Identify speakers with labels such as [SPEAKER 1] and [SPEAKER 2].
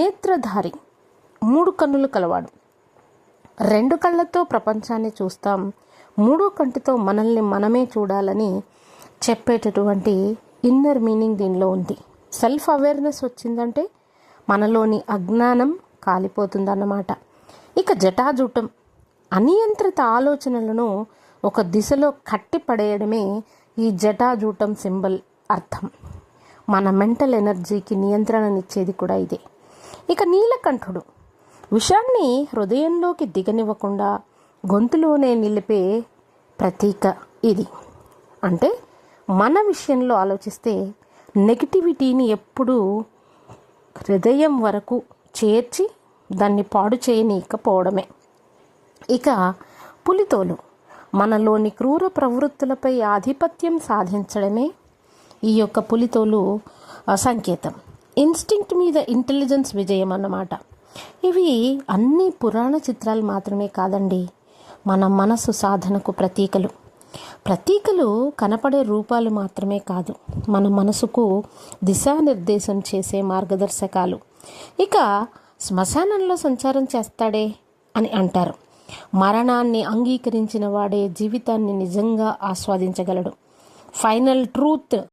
[SPEAKER 1] నేత్రధారి, 3 కన్నులు కలవాడు. 2 కళ్ళతో ప్రపంచాన్ని చూస్తాం, 3వ కంటితో మనల్ని మనమే చూడాలని చెప్పేటటువంటి ఇన్నర్ మీనింగ్ దీనిలో ఉంది. సెల్ఫ్ అవేర్నెస్ వచ్చిందంటే మనలోని అజ్ఞానం కాలిపోతుందన్నమాట. ఇక జటాజూటం, అనియంత్రిత ఆలోచనలను ఒక దిశలో కట్టి పడేయడమే ఈ జటాజూటం సింబల్ అర్థం. మన మెంటల్ ఎనర్జీకి నియంత్రణనిచ్చేది కూడా ఇదే. ఇక నీలకంఠుడు, విషాన్ని హృదయంలోకి దిగనివ్వకుండా గొంతులోనే నిలిపే ప్రతీక ఇది. అంటే మన విషయంలో ఆలోచిస్తే నెగిటివిటీని ఎప్పుడూ హృదయం వరకు చేర్చి దాన్ని పాడు చేయనీయకపోవడమే. ఇక పులితోలు, మనలోని క్రూర ప్రవృత్తులపై ఆధిపత్యం సాధించడమే ఈ యొక్క పులితోలు సంకేతం. ఇన్స్టింక్ట్ మీద ఇంటెలిజెన్స్ విజయం అన్నమాట. ఇవి అన్ని పురాణ చిత్రాలు మాత్రమే కాదండి, మన మనసు సాధనకు ప్రతీకలు కనపడే రూపాలు మాత్రమే కాదు, మన మనసుకు దిశానిర్దేశం చేసే మార్గదర్శకాలు. ఇక శ్మశానంలో సంచారం చేస్తాడే అని అంటారు. మరణాన్ని అంగీకరించిన వాడే జీవితాన్ని నిజంగా ఆస్వాదించగలడు. Final truth